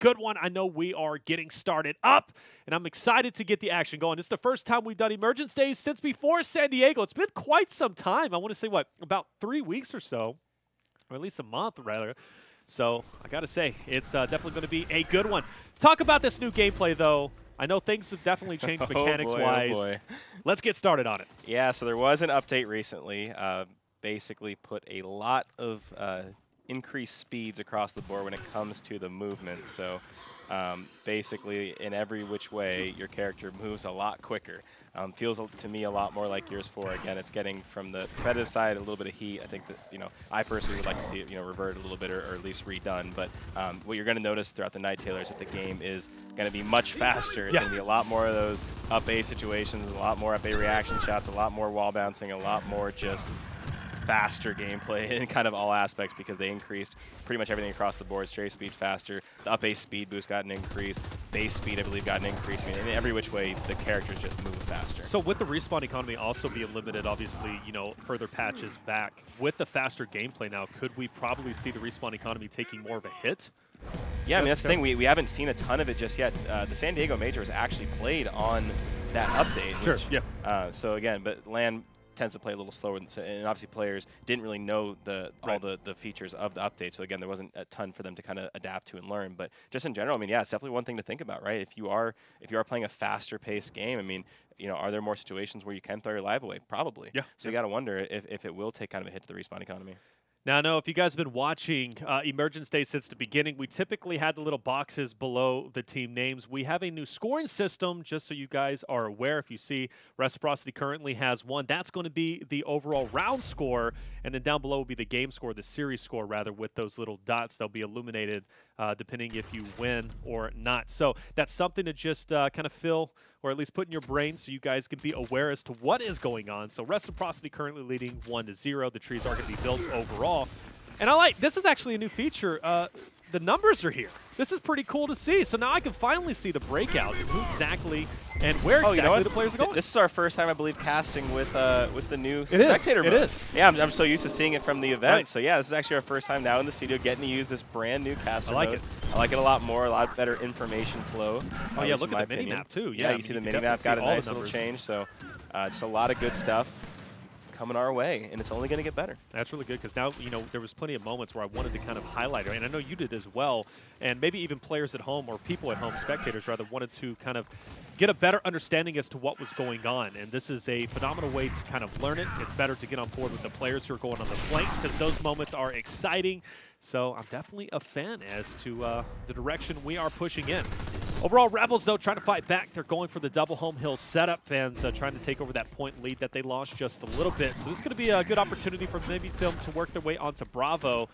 good one. I know we are getting started up, and I'm excited to get the action going. It's the first time we've done Emergence Days since before San Diego. It's been quite some time. I want to say, what, about 3 weeks or so, or at least a month, rather. So I got to say, it's definitely going to be a good one. Talk about this new gameplay, though. I know things have definitely changed mechanics-wise. Oh boy. Let's get started on it. Yeah, so there was an update recently. Basically put a lot of increased speeds across the board when it comes to the movement. So basically, in every which way, your character moves a lot quicker. Feels to me a lot more like Gears 4. Again, it's getting from the competitive side a little bit of heat. I think that, I personally would like to see it, reverted a little bit or at least redone. But what you're going to notice throughout the night, Taylor, is that the game is going to be much faster. It's going to be a lot more of those up A situations, a lot more up A reaction shots, a lot more wall bouncing, a lot more just faster gameplay in kind of all aspects because they increased pretty much everything across the board. Straight speed's faster. The up A speed boost got an increase. Base speed, I believe, got an increase. I mean, in every which way, the characters just move faster. So with the respawn economy also being limited, obviously, further patches back. With the faster gameplay now, could we probably see the respawn economy taking more of a hit? Yeah, I mean, that's the thing. We haven't seen a ton of it just yet. The San Diego Major was actually played on that update. Sure, which, yeah. So again, but LAN tends to play a little slower, and obviously players didn't really know all the features of the update. So again, there wasn't a ton for them to kind of adapt to and learn. But just in general, I mean, yeah, it's definitely one thing to think about, right? If you are playing a faster paced game, I mean, are there more situations where you can throw your life away? Probably. Yeah. So you got to wonder if it will take kind of a hit to the respawn economy. Now, I know if you guys have been watching Emergence Day since the beginning, we typically had the little boxes below the team names. We have a new scoring system, just so you guys are aware. If you see Reciprocity currently has one, that's going to be the overall round score, and then down below will be the game score, the series score, rather, with those little dots. They'll be illuminated depending if you win or not. So that's something to just kind of fill, or at least put in your brain so you guys can be aware as to what is going on. So Reciprocity currently leading 1-0. The trees are going to be built overall. And this is actually a new feature. The numbers are here. This is pretty cool to see. So now I can finally see the breakouts and who exactly and where exactly the players are going. This is our first time, I believe, casting with the new spectator mode. It is. Yeah, I'm so used to seeing it from the event. Right. So yeah, this is actually our first time now in the studio getting to use this brand new caster I like mode. it. I like it a lot more, a lot better information flow. Oh yeah, look at the mini-map too. Yeah, you see the mini-map got a nice little change. So just a lot of good stuff coming our way, and it's only going to get better. That's really good because now, there was plenty of moments where I wanted to kind of highlight it, and I know you did as well, and maybe even players at home or people at home, spectators rather, wanted to kind of get a better understanding as to what was going on, and this is a phenomenal way to kind of learn it. It's better to get on board with the players who are going on the flanks because those moments are exciting. So I'm definitely a fan as to the direction we are pushing in. Overall, Rebels, though, trying to fight back. They're going for the double home hill setup and trying to take over that point lead that they lost just a little bit. So this is going to be a good opportunity for maybe Film to work their way onto Bravo.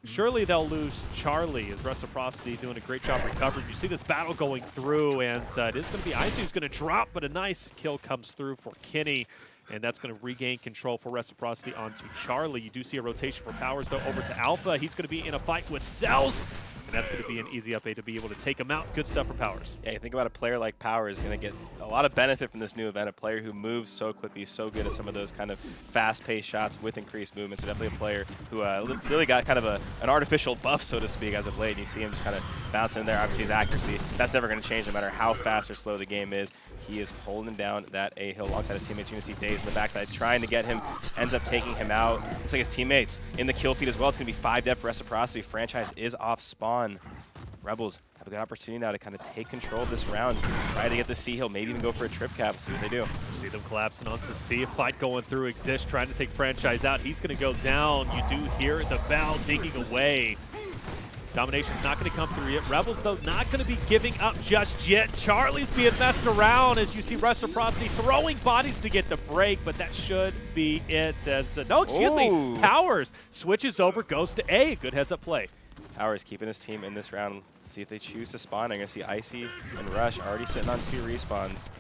Surely they'll lose Charlie as Reciprocity doing a great job recovering. You see this battle going through, and it is going to be Icy who's going to drop, but a nice kill comes through for Kenny. And that's going to regain control for Reciprocity onto Charlie. You do see a rotation for Powers, though, over to Alpha. He's going to be in a fight with Cells, and that's going to be an easy up A to be able to take him out. Good stuff for Powers. Yeah, you think about a player like Powers is going to get a lot of benefit from this new event, a player who moves so quickly, so good at some of those kind of fast-paced shots with increased movement. So definitely a player who really got kind of an artificial buff, so to speak, as of late. And you see him just kind of bouncing in there. Obviously, his accuracy, that's never going to change no matter how fast or slow the game is. He is holding down that A hill alongside his teammates. You're going to see Daze in the backside trying to get him, ends up taking him out. Looks like his teammates in the kill feed as well. It's going to be 5 dead for Reciprocity. Franchise is off spawn. Rebels have a good opportunity now to kind of take control of this round, try to get the C hill, maybe even go for a trip cap, see what they do. See them collapsing onto C. A fight going through Exist, trying to take Franchise out. He's going to go down. You do hear the bell digging away. Domination's not going to come through yet. Rebels, though, not going to be giving up just yet. Charlie's being messed around as you see Reciprocity throwing bodies to get the break, but that should be it. As no, excuse me, Powers switches over, goes to A. Good heads-up play. Powers keeping his team in this round. Let's see if they choose to spawn. I'm going to see Icy and Rush already sitting on 2 respawns.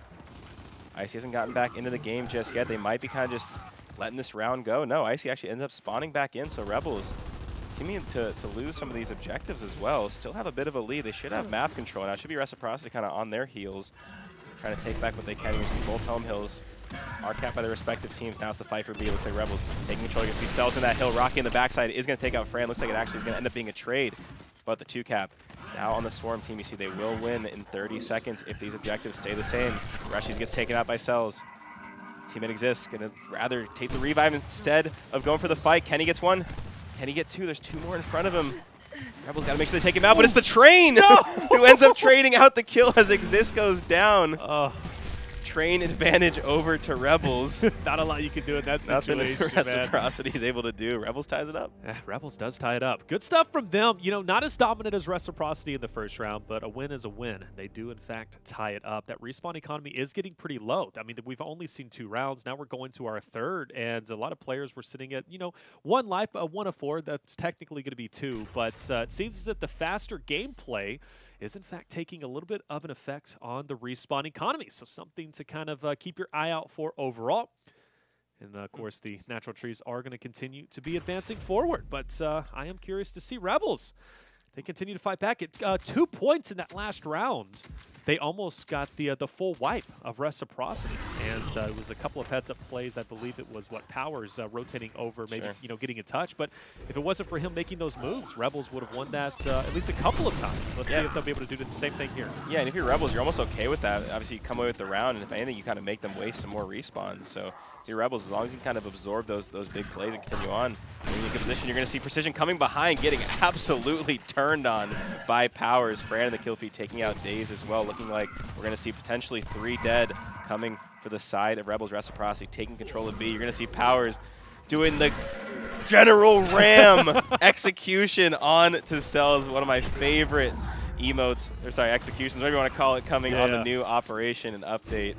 Icy hasn't gotten back into the game just yet. They might be kind of just letting this round go. No, Icy actually ends up spawning back in, so Rebels seeming to lose some of these objectives as well. Still have a bit of a lead. They should have map control now. It should be Reciprocity kind of on their heels, trying to take back what they can. You see both home hills are capped by their respective teams. Now it's the fight for B. Looks like Rebels taking control. You can see Cells in that hill. Rocky in the backside is going to take out Fran. Looks like it actually is going to end up being a trade. But the 2 cap Now on the Swarm team, you see they will win in 30 seconds if these objectives stay the same. Rushies gets taken out by Cells. Teammate Exists gonna rather take the revive instead of going for the fight. Kenny gets one. Can he get two? There's two more in front of him. Rebels gotta make sure they take him out, but it's the Train who ends up trading out the kill as Exist goes down. Train advantage over to Rebels. Not a lot you can do in that situation. Nothing Reciprocity is able to do. Rebels ties it up. Rebels does tie it up. Good stuff from them. You know, not as dominant as Reciprocity in the first round, but a win is a win. They do, in fact, tie it up. That respawn economy is getting pretty low. I mean, we've only seen 2 rounds. Now we're going to our third, and a lot of players were sitting at, you know, 1 life, 1 of 4. That's technically going to be 2, but it seems as if the faster gameplay is in fact taking a little bit of an effect on the respawn economy. So something to kind of keep your eye out for overall. And of course, the natural trees are going to continue to be advancing forward. But I am curious to see Rebels. They continue to fight back. It's 2 points in that last round. They almost got the full wipe of Reciprocity, and it was a couple of heads-up plays. I believe it was Powers rotating over, maybe you know, getting in touch. But if it wasn't for him making those moves, Rebels would have won that at least a couple of times. Let's see if they'll be able to do the same thing here. Yeah, and if you're Rebels, you're almost okay with that. Obviously, you come away with the round, and if anything, you kind of make them waste some more respawns. So if you're Rebels, as long as you can kind of absorb those big plays and continue on, in a good position, you're going to see Precision coming behind, getting absolutely turned on by Powers. Fran and the kill feed taking out Daze as well, looking like we're going to see potentially 3 dead coming for the side of Rebels. Reciprocity taking control of B. You're going to see Powers doing the General Ram execution on to Cells, one of my favorite emotes, or sorry, executions, whatever you want to call it, coming on the new operation and update.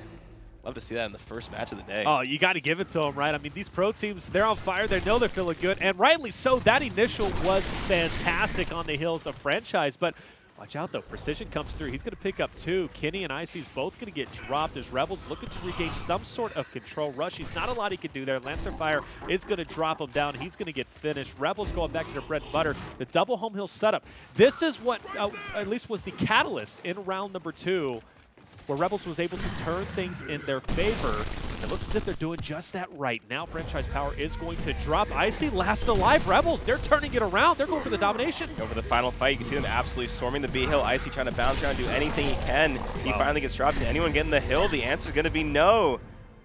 Love to see that in the first match of the day. Oh, you got to give it to them, right? I mean, these pro teams, they're on fire. They know they're feeling good, and rightly so. That initial was fantastic on the heels of Franchise, but watch out, though. Precision comes through. He's going to pick up 2. Kenny and Icy's both going to get dropped as Rebels looking to regain some sort of control. Rushy's not a lot he can do there. Lancer Fire is going to drop him down. He's going to get finished. Rebels going back to their bread and butter. The double home hill setup. This is what at least was the catalyst in round number 2, where Rebels was able to turn things in their favor. It looks as if they're doing just that right now. Franchise Power is going to drop. Icy last alive. Rebels, they're turning it around. They're going for the domination. Go for the final fight. You can see them absolutely swarming the B hill. Icy trying to bounce around, do anything he can. He finally gets dropped. Can anyone get in the hill? The answer is going to be no.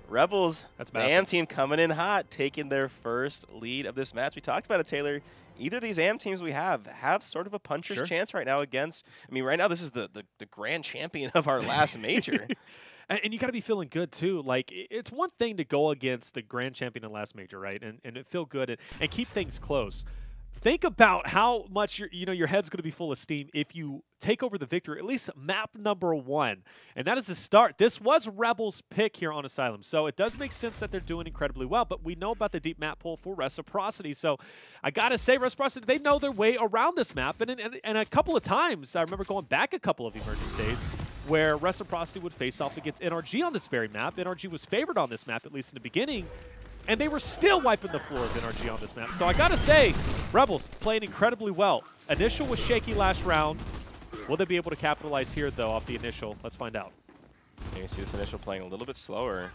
Rebels, the AM team coming in hot, taking their first lead of this match. We talked about it, Taylor. Either of these AM teams we have sort of a puncher's chance right now against, I mean, right now this is the grand champion of our last major. And you got to be feeling good, too. Like, it's one thing to go against the grand champion in last major, right, and feel good and keep things close. Think about how much your head's going to be full of steam if you take over the victory, at least map number 1. And that is the start. This was Rebels' pick here on Asylum, so it does make sense that they're doing incredibly well, but we know about the deep map pool for Reciprocity, so I got to say, Reciprocity, they know their way around this map, and a couple of times, I remember going back a couple of Emergence days, where Reciprocity would face off against NRG on this very map. NRG was favored on this map, at least in the beginning, and they were still wiping the floor of NRG on this map. So I gotta say, Rebels playing incredibly well. Initial was shaky last round. Will they be able to capitalize here, though, off the initial? Let's find out. You can see this initial playing a little bit slower.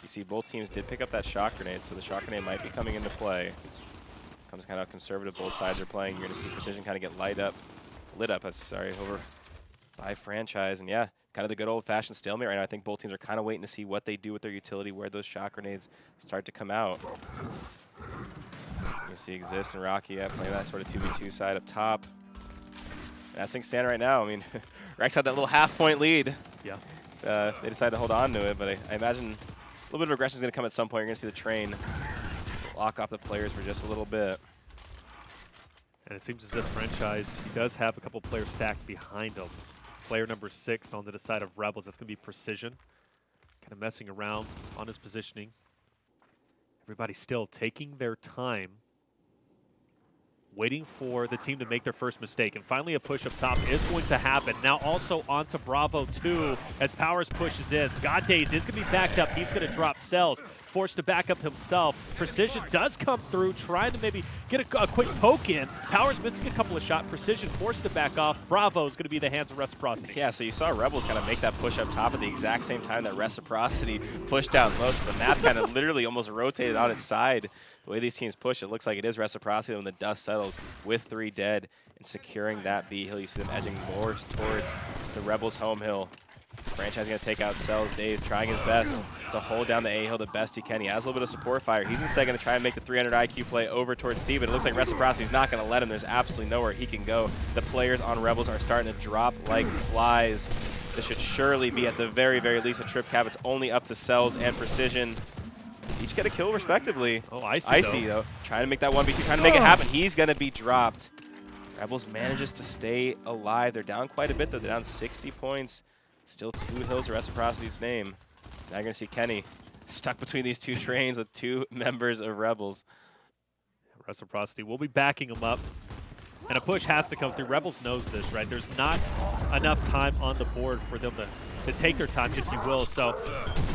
You see both teams did pick up that shock grenade, so the shock grenade might be coming into play. Comes kind of conservative, both sides are playing. You're gonna see Precision kind of get lit up, over by Franchise, and yeah, kind of the good old-fashioned stalemate right now. I think both teams are kind of waiting to see what they do with their utility, where those shock grenades start to come out. You see Exist and Rocky playing that sort of 2v2 side up top. And as things stand right now, I mean, Rex had that little half-point lead. Yeah. They decided to hold on to it, but I imagine a little bit of aggression is going to come at some point. You're going to see the train lock off the players for just a little bit. And it seems as if Franchise does have a couple players stacked behind them. Player number 6 on the side of Rebels, that's going to be Precision. Kind of messing around on his positioning. Everybody still taking their time, waiting for the team to make their first mistake. And finally a push up top is going to happen. Now also onto Bravo 2 as Powers pushes in. God Daze is going to be backed up. He's going to drop Cells, forced to back up himself. Precision does come through, trying to maybe get a quick poke in. Powers missing a couple of shots. Precision forced to back off. Bravo is going to be the hands of Reciprocity. Yeah, so you saw Rebels kind of make that push up top at the exact same time that Reciprocity pushed down low. So the map kind of literally almost rotated on its side the way these teams push, it looks like it is Reciprocity when the dust settles with 3 dead and securing that B hill. You see them edging more towards the Rebels' home hill. Franchise going to take out Cells. Dave's trying his best to hold down the A hill the best he can. He has a little bit of support fire. He's instead going to try and make the 300 IQ play over towards C, but it looks like Reciprocity's not going to let him. There's absolutely nowhere he can go. The players on Rebels are starting to drop like flies. This should surely be at the very, very least a trip cap. It's only up to Cells and Precision. Each get a kill respectively. Oh, Icy, Icy though. Trying to make that 1v2, trying to make it happen. He's going to be dropped. Rebels manages to stay alive. They're down quite a bit though. They're down 60 points. Still 2 hills of Reciprocity's name. Now you're going to see Kenny stuck between these 2 trains with 2 members of Rebels. Reciprocity will be backing him up. And a push has to come through. Rebels knows this, right? There's not enough time on the board for them to take their time, if you will. So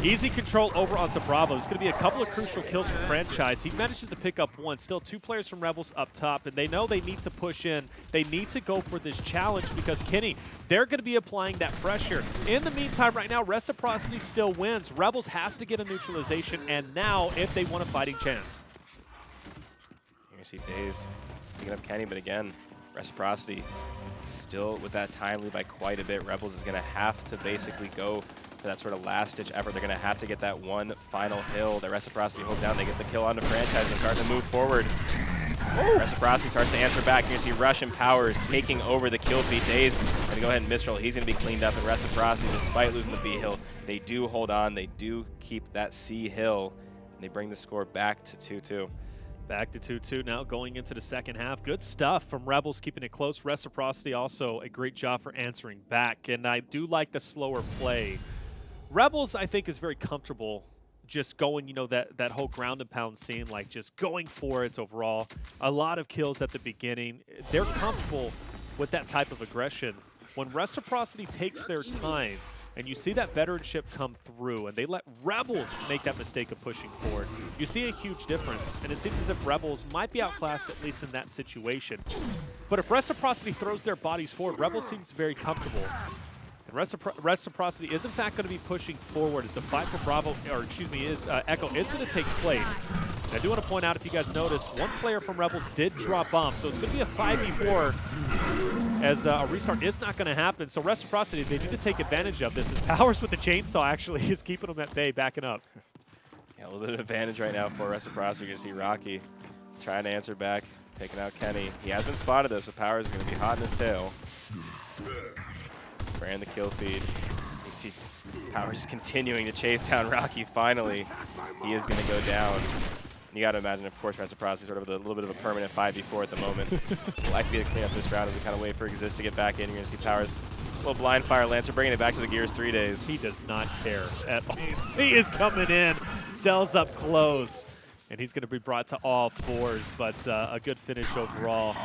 easy control over onto Bravo. It's going to be a couple of crucial kills from Franchise. He manages to pick up 1. Still 2 players from Rebels up top, and they know they need to push in. They need to go for this challenge because Kenny, they're going to be applying that pressure. In the meantime, right now, Reciprocity still wins. Rebels has to get a neutralization, and now if they want a fighting chance. You're going to see Dazed picking up Kenny, but again, Reciprocity still with that time lead by quite a bit. Rebels is going to have to basically go for that sort of last-ditch effort. They're going to have to get that one final hill that Reciprocity holds down. They get the kill onto Franchise and start to move forward. Reciprocity starts to answer back. You're going to see Rush and Powers taking over the kill feed. Daze going to go ahead and Mistral. He's going to be cleaned up, and Reciprocity, despite losing the B hill, they do hold on. They do keep that C hill, and they bring the score back to 2-2. Back to 2-2 now going into the second half. Good stuff from Rebels keeping it close. Reciprocity also a great job for answering back. And I do like the slower play. Rebels, I think, is very comfortable just going, you know, that whole ground and pound scene, like just going for it overall. A lot of kills at the beginning. They're comfortable with that type of aggression. When Reciprocity takes their time, and you see that veteranship come through, and they let Rebels make that mistake of pushing forward, you see a huge difference, and it seems as if Rebels might be outclassed, at least in that situation. But if Reciprocity throws their bodies forward, Rebels seems very comfortable. And Reciprocity is, in fact, going to be pushing forward as the fight for Bravo, or excuse me, Echo is going to take place. And I do want to point out, if you guys noticed, 1 player from Rebels did drop off, so it's going to be a 5v4 as a restart is not going to happen. So Reciprocity, they need to take advantage of this. As Powers with the chainsaw actually is keeping them at bay, backing up. Yeah, a little bit of advantage right now for Reciprocity. You can see Rocky trying to answer back, taking out Kenny. He has been spotted though, so Powers is going to be hot in his tail. Ran the kill feed. You see Powers just continuing to chase down Rocky. Finally, he is going to go down. You got to imagine, of course, Reciprocity sort of a little bit of a permanent 5v4 at the moment. Likely to clean up this round as we kind of wait for Exist to get back in. You're going to see Powers, a little blind fire Lancer, bringing it back to the Gears 3 days. He does not care at all. He is coming in, Cells up close, and he's going to be brought to all 4s, but a good finish overall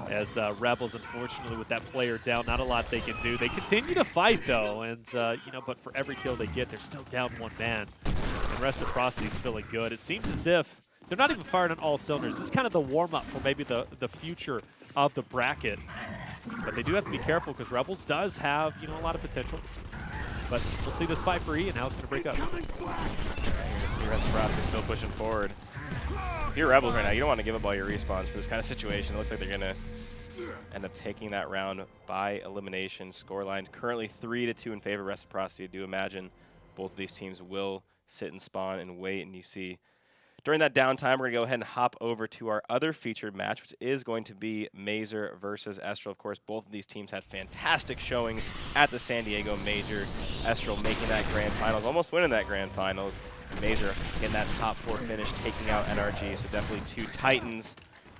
as Rebels, unfortunately, with that player down, not a lot they can do. They continue to fight, though, and, you know, but for every kill they get, they're still down 1 man. And Reciprocity's feeling good. It seems as if they're not even firing on all cylinders. This is kind of the warm-up for maybe the future of the bracket. But they do have to be careful because Rebels does have, you know, a lot of potential. But we'll see this fight for E and how it's going to break up. You're going to see Reciprocity still pushing forward. If you're Rebels right now, you don't want to give up all your respawns for this kind of situation. It looks like they're going to end up taking that round by elimination. Scoreline currently 3-2 in favor of Reciprocity. I do imagine both of these teams will sit and spawn and wait, and you see during that downtime, we're going to go ahead and hop over to our other featured match, which is going to be Mazer versus Estral. Of course, both of these teams had fantastic showings at the San Diego Major. Estral making that grand finals, almost winning that grand finals. Mazer getting that top 4 finish, taking out NRG. So definitely 2 Titans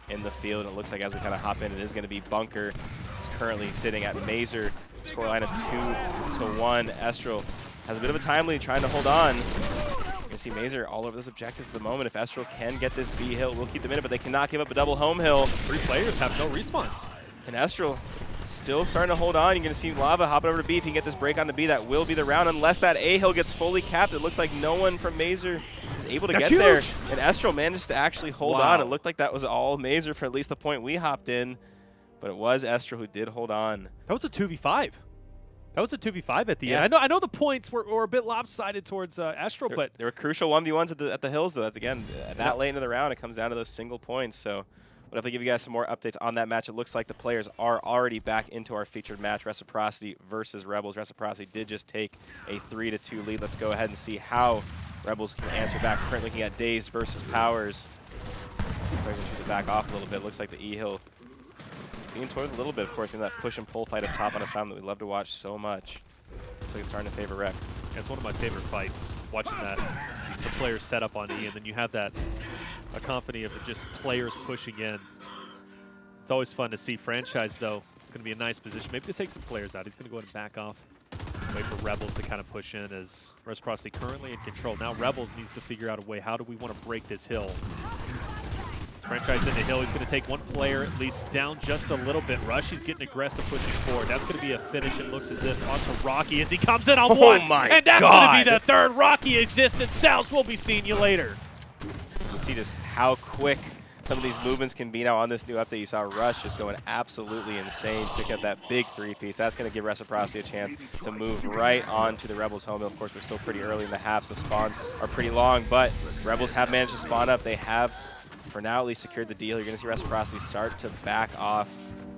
in the field. And it looks like as we kind of hop in, it is going to be Bunker. It's currently sitting at Mazer. Scoreline of 2-1. Estral has a bit of a time lead, trying to hold on. You can see Mazer all over those objectives at the moment. If Estral can get this B hill, we'll keep them in it, but they cannot give up a double home hill. 3 players have no respawns. And Estral still starting to hold on. You're going to see Lava hopping over to B. If he can get this break onto B, that will be the round. Unless that A hill gets fully capped, it looks like no one from Mazer is able to get there. And Estral managed to actually hold on. It looked like that was all Mazer for at least the point we hopped in, but it was Estral who did hold on. That was a 2v5. That was a 2v5 at the end. I know the points were a bit lopsided towards Astro, but there were crucial 1v1s at the hills, though. That's, again, that late into the round, it comes down to those single points. So we'll definitely give you guys some more updates on that match. It looks like the players are already back into our featured match, Reciprocity versus Rebels. Reciprocity did just take a 3-2 lead. Let's go ahead and see how Rebels can answer back. Currently looking at Dazed versus Powers. Players going to choose to back off a little bit. Looks like the E-Hill being toyed a little bit, of course, in that push and pull fight up top on Asylum that we love to watch so much. Looks like it's starting to favor Rec. It's one of my favorite fights, watching that. The players set up on E, and then you have that a company of just players pushing in. It's always fun to see. Franchise, though, it's going to be a nice position. Maybe to take some players out. He's going to go ahead and back off. Wait for Rebels to kind of push in as Reciprocity currently in control. Now Rebels needs to figure out a way. How do we want to break this hill? Franchise in the hill. He's going to take one player at least down just a little bit. Rush, he's getting aggressive, pushing forward. That's going to be a finish. It looks as if onto Rocky as he comes in on one. And that's going to be the third. Rocky existence. Cells, we'll be seeing you later. You can see just how quick some of these movements can be now on this new update. You saw Rush just going absolutely insane, picking up that big 3-piece. That's going to give Reciprocity a chance to move right on to the Rebels' home. Of course, we're still pretty early in the half, so spawns are pretty long, but Rebels have managed to spawn up. They have, for now at least, secured the deal. You're going to see Reciprocity start to back off.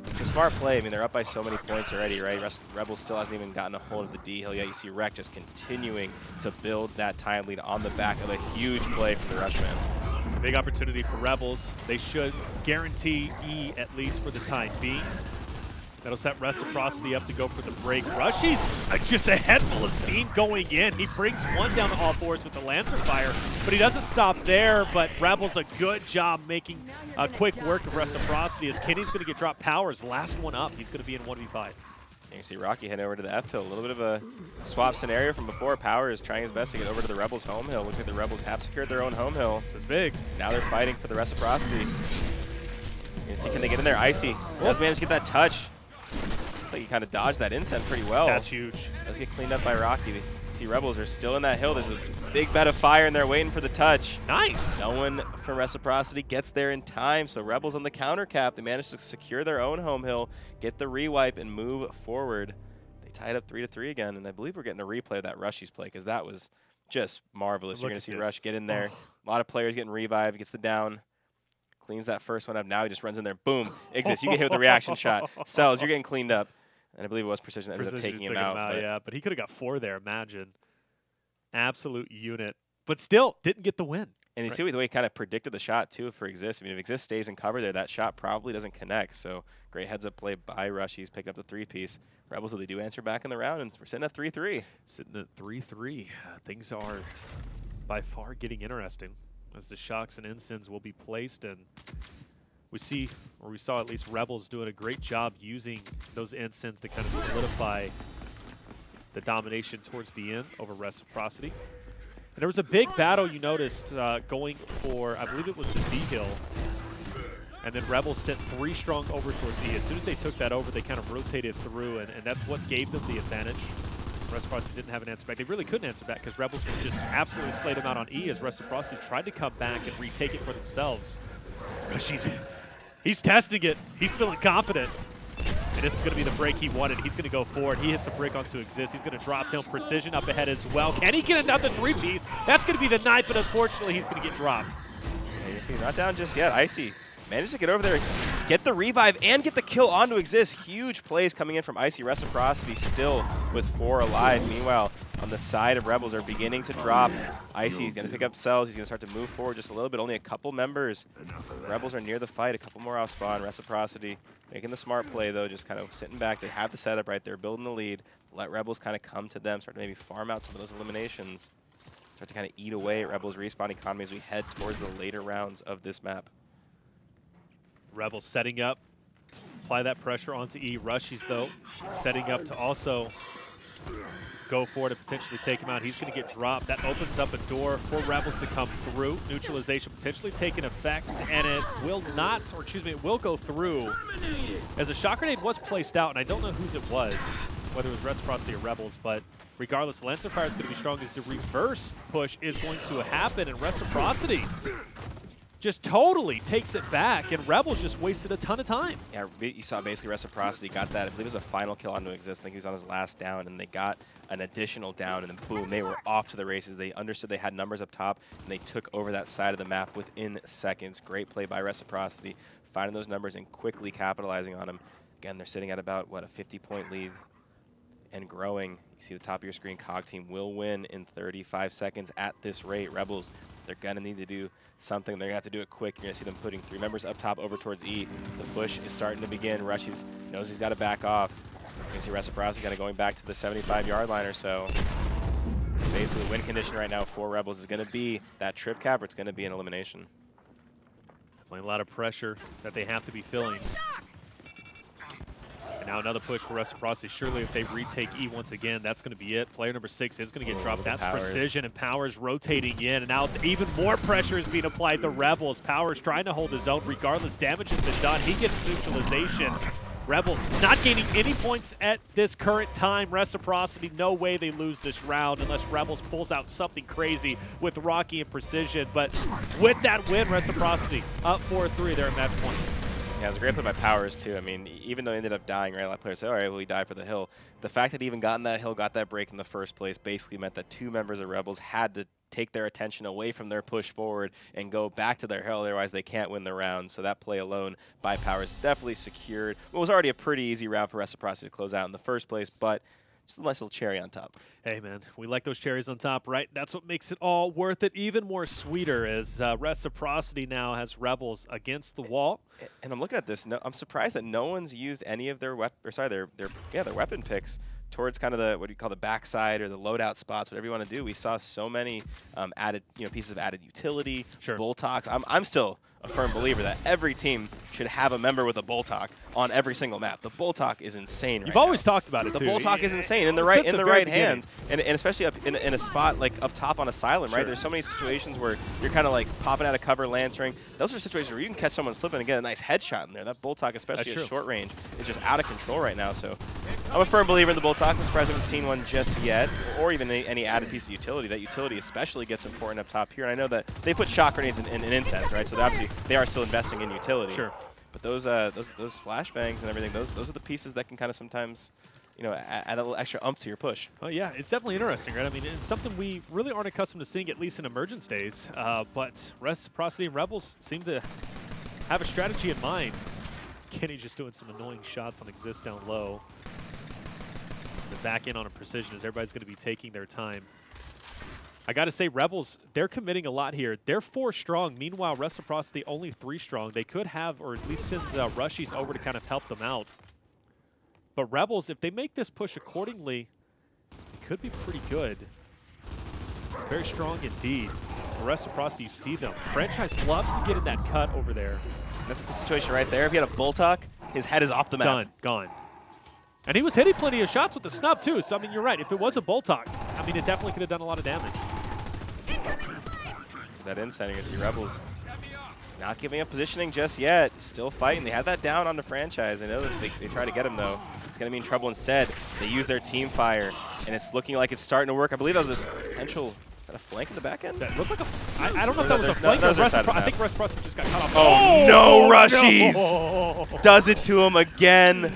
It's a smart play. I mean, they're up by so many points already, right? Rebels still hasn't even gotten a hold of the D hill yet. You see Rec just continuing to build that time lead on the back of a huge play from the Rushman. Big opportunity for Rebels. They should guarantee E at least for the time being. That'll set Reciprocity up to go for the break. Rushy's just a head full of steam going in. He brings one down to all fours with the Lancer Fire, but he doesn't stop there. But Rebels a good job making a quick work of Reciprocity as Kenny's going to get dropped Powers. Last one up. He's going to be in 1v5. You can see Rocky head over to the F hill. A little bit of a swap scenario from before. Powers trying his best to get over to the Rebels' home hill. Looks like the Rebels have secured their own home hill. This is big. Now they're fighting for the Reciprocity. You can see, can they get in there? Icy does manage to get that touch. Looks like he kind of dodged that incense pretty well. That's huge. Let's get cleaned up by Rocky. See, Rebels are still in that hill. There's a big bed of fire, and they're waiting for the touch. Nice. No one from Reciprocity gets there in time, so Rebels on the counter cap. They managed to secure their own home hill, get the rewipe, and move forward. They tied up 3-3 again, and I believe we're getting a replay of that Rushy's play because that was just marvelous. You're going to see Rush get in there. A lot of players getting revived, gets the down. Cleans that first one up. Now he just runs in there. Boom. Exists. You get hit with a reaction shot. Cells, you're getting cleaned up. And I believe it was Precision that ended up taking him out. Yeah, but he could have got 4 there, imagine. Absolute unit. But still, didn't get the win. And you see the way he kind of predicted the shot, too, for Exist. I mean, if Exist stays in cover there, that shot probably doesn't connect. So great heads-up play by Rush. He's picking up the 3-piece. Rebels, they do answer back in the round, and we're sitting at 3-3. Sitting at 3-3. Things are by far getting interesting as the shocks and ensigns will be placed, and we saw at least Rebels doing a great job using those ensigns to kind of solidify the domination towards the end over Reciprocity. And there was a big battle you noticed going for, I believe it was the D hill, and then Rebels sent 3 strong over towards E. As soon as they took that over, they kind of rotated through, and that's what gave them the advantage. Reciprocity didn't have an answer back. They really couldn't answer back because Rebels would just absolutely slayed them out on E as Reciprocity tried to come back and retake it for themselves. He's testing it. He's feeling confident. And this is going to be the break he wanted. He's going to go forward. He hits a brick onto Exist. He's going to drop him. Precision up ahead as well. Can he get another 3-piece? That's going to be the night, but unfortunately he's going to get dropped. And you see he's not down just yet. Icy managed to get over there, get the revive, and get the kill onto Exist. Huge plays coming in from Icy. Reciprocity still with 4 alive. Meanwhile, on the side of Rebels are beginning to drop. Icy is going to pick up cells. He's going to start to move forward just a little bit. Only a couple members. Rebels are near the fight. A couple more off spawn. Reciprocity making the smart play, though, just kind of sitting back. They have the setup right there, building the lead. Let Rebels kind of come to them, start to maybe farm out some of those eliminations. Start to kind of eat away at Rebels' respawn economy as we head towards the later rounds of this map. Rebels setting up to apply that pressure onto E. Rushies, though, setting up to also go forward and potentially take him out. He's going to get dropped. That opens up a door for Rebels to come through. Neutralization potentially taking effect, and it will not, or excuse me, it will go through as a shock grenade was placed out, and I don't know whose it was, whether it was Reciprocity or Rebels, but regardless, Lancer Fire is going to be strong as the reverse push is going to happen, and Reciprocity just totally takes it back, and Rebels just wasted a ton of time. Yeah, you saw basically Reciprocity got that. I believe it was a final kill onto Exist. I think he was on his last down, and they got an additional down, and then boom, they were off to the races. They understood they had numbers up top, and they took over that side of the map within seconds. Great play by Reciprocity, finding those numbers and quickly capitalizing on them. Again, they're sitting at about, what, a 50-point lead and growing. You see the top of your screen, COG team will win in 35 seconds at this rate. Rebels, they're going to need to do something. They're going to have to do it quick. You're going to see them putting 3 members up top over towards E. The push is starting to begin. Rushies knows he's got to back off. You see Reciprocity kind of going back to the 75-yard line or so. Basically, the win condition right now for Rebels is going to be that trip cap, or it's going to be an elimination. Definitely a lot of pressure that they have to be feeling. And now another push for Reciprocity. Surely if they retake E once again, that's going to be it. Player number 6 is going to get dropped. That's Precision, and Powers rotating in. And now even more pressure is being applied to Rebels. Powers trying to hold his own. Regardless, damage has been done. He gets neutralization. Rebels not gaining any points at this current time. Reciprocity, no way they lose this round unless Rebels pulls out something crazy with Rocky and Precision. But with that win, Reciprocity up 4-3 there at match point. Yeah, it was a great play by Powers, too. I mean, even though he ended up dying, right, a lot of players say, all right, well, he died for the hill. The fact that he even got in that hill, got that break in the first place, basically meant that 2 members of Rebels had to take their attention away from their push forward and go back to their hill. Otherwise, they can't win the round. So that play alone by Powers definitely secured what was already a pretty easy round for Reciprocity to close out in the first place, but just a nice little cherry on top. Hey, man, we like those cherries on top, right? That's what makes it all worth it, even more sweeter, as Reciprocity now has Rebels against the wall. And I'm looking at this. I'm surprised that no one's used any of their weapon picks towards kind of the, what do you call, the backside or the loadout spots, whatever you want to do. We saw so many added, pieces of added utility, Bull Talks. I'm still a firm believer that every team should have a member with a Bull Talk on every single map. The Bull Talk is insane. You've always talked about it, the too. The Bull Talk is insane in the right hands, and especially up in a spot like up top on Asylum, right? There's so many situations where you're kind of like popping out of cover, lancering. Those are situations where you can catch someone slipping and get a nice headshot in there. That Bull Talk, especially at short range, is just out of control right now. So I'm a firm believer in the Bull Talk. I'm surprised we haven't seen one just yet, or even any added piece of utility. That utility especially gets important up top here. And I know that they put shock grenades in incense, right? So obviously they are still investing in utility. Sure. But those flashbangs and everything, those are the pieces that can kind of sometimes, add a little extra oomph to your push. Oh, yeah, it's definitely interesting, right? I mean, it's something we really aren't accustomed to seeing, at least in Emergence days. But Reciprocity and Rebels seem to have a strategy in mind. Kenny just doing some annoying shots on Exist down low. The back in on a Precision as everybody's going to be taking their time. I got to say, Rebels, they're committing a lot here. They're 4 strong. Meanwhile, Reciprocity only 3 strong. They could have, or at least send Rushies over to kind of help them out. But Rebels, if they make this push accordingly, it could be pretty good. Very strong indeed. For Reciprocity, you see them. Franchise loves to get in that cut over there. That's the situation right there. If he had a Bull Talk, his head is off the map. Gone. And he was hitting plenty of shots with the snub, too. So, I mean, you're right. If it was a Bull Talk, I mean, it definitely could have done a lot of damage. There's that inside. You see Rebels not giving up positioning just yet. Still fighting. They have that down on the franchise. I know that they try to get him, though. It's going to be in trouble instead. They use their team fire, and it's looking like it's starting to work. I believe that was a potential kind of flank in the back end. That looked like a. I don't know if that was a flank or I think Reciprocity just got cut off. Oh, no, Rushies! No. Does it to him again.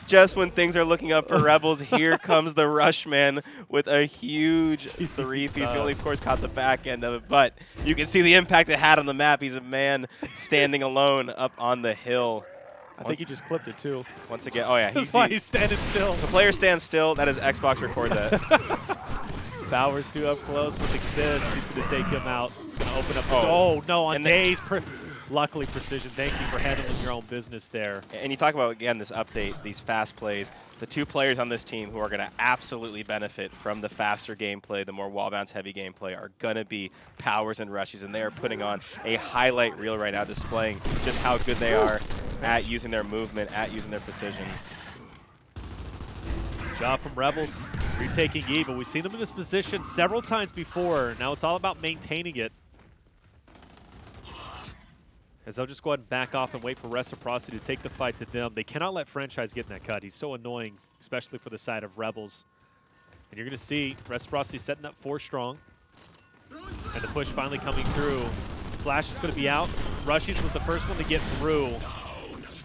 Just when things are looking up for Rebels, here comes the Rushman with a huge 3-piece. We only, of course, caught the back end of it, but you can see the impact it had on the map. He's a man standing alone up on the hill. I think he just clipped it, too. Once again, oh, yeah. That's why he's standing still. The player stands still. That is Xbox record that. Bowers too up close with Exist. He's going to take him out. It's going to open up. Oh, no, on days. Luckily, Precision, thank you for handling your own business there. And you talk about, again, this update, these fast plays. The 2 players on this team who are going to absolutely benefit from the faster gameplay, the more wall bounce heavy gameplay, are going to be Powers and Rushies, and they are putting on a highlight reel right now, displaying just how good they are at using their movement, at using their precision. Good job from Rebels, retaking E, but we've seen them in this position several times before. Now it's all about maintaining it. As they'll just go ahead and back off and wait for Reciprocity to take the fight to them. They cannot let Franchise get in that cut. He's so annoying, especially for the side of Rebels. And you're going to see Reciprocity setting up 4 strong. And the push finally coming through. Flash is going to be out. Rushies was the first one to get through.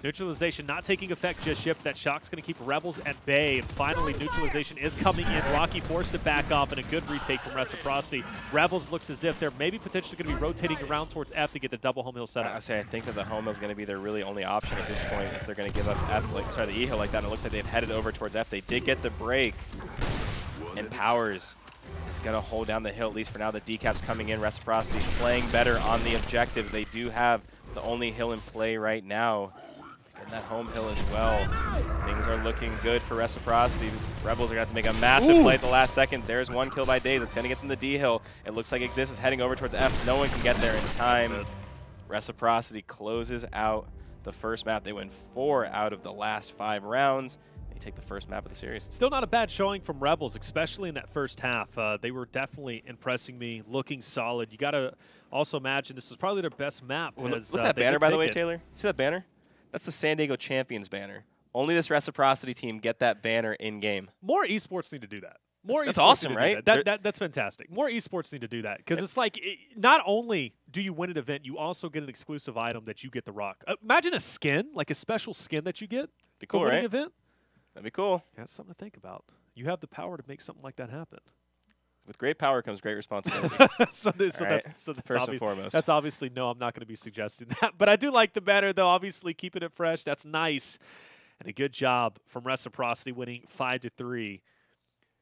Neutralization not taking effect just yet, but that shock's going to keep Rebels at bay. And finally, neutralization is coming in. Rocky forced to back off, and a good retake from Reciprocity. Rebels looks as if they're maybe potentially going to be rotating around towards F to get the double home hill set up. I think that the home hill is going to be their really only option at this point if they're going to give up F, the E hill like that. And it looks like they've headed over towards F. They did get the break, and Powers is going to hold down the hill, at least for now. The decap's coming in. Reciprocity is playing better on the objectives. They do have the only hill in play right now. And that home hill as well. Things are looking good for Reciprocity. Rebels are going to have to make a massive play at the last second. There's one kill by Daze. It's going to get them the D hill. It looks like Exist is heading over towards F. No one can get there in time. Reciprocity closes out the first map. They win 4 out of the last 5 rounds. They take the first map of the series. Still not a bad showing from Rebels, especially in that first half. They were definitely impressing me, looking solid. You got to also imagine this was probably their best map. Well, look at that banner, by the way, Taylor. See that banner? That's the San Diego Champions banner. Only this Reciprocity team get that banner in-game. More esports need to do that. That's awesome, right? That's fantastic. More esports need to do that because it's like not only do you win an event, you also get an exclusive item that you get to rock. Imagine a skin, like a special skin that you get. Be cool, right? Winning event. That'd be cool. That's something to think about. You have the power to make something like that happen. With great power comes great responsibility. That's first and foremost. That's obviously no. I'm not going to be suggesting that, but I do like the banner though. Obviously, keeping it fresh. That's nice, and a good job from Reciprocity winning 5-3.